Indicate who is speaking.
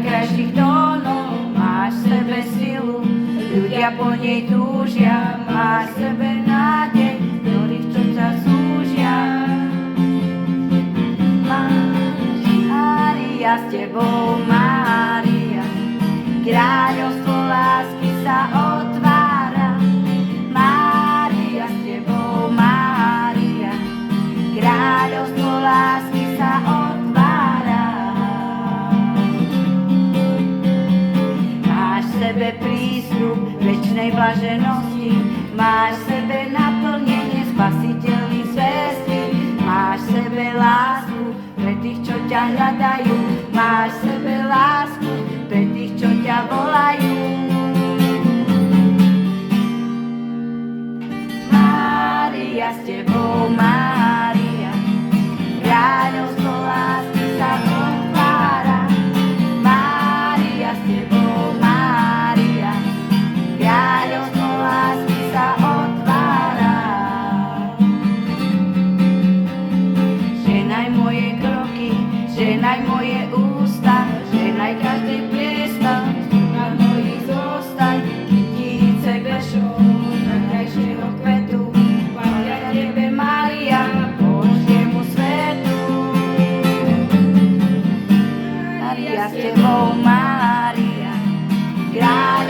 Speaker 1: najkrajších tónov, máš v sebe silu, ľudia po nej túžia, máš v sebe nádej, ktorých čo ťa súžia. Mária, s tebou Mária, kráľovstvo lásky sa otvára. Mária, s tebou Mária, kráľovstvo lásky sa otvára. Máš v sebe prísľub večnej blaženosti, máš v sebe naplnenie spasiteľných zvestí, máš v sebe lásku pre tých, čo ťa hľadajú, máš v sebe lásku pre tých, čo ťa volajú. Mária, s tebou Mária, kráľovstvo lásky sa otvára. Mária, s tebou Mária, kráľovstvo lásky sa otvára. Ženaj moje kroky, ženaj moje ústa, ženaj každý priestor, na mojich zostaň, kytice veršov, najkrajšieho kvetu, patria tebe Mária, Božiemu svetu. Mária, s tebou Mária, kráľ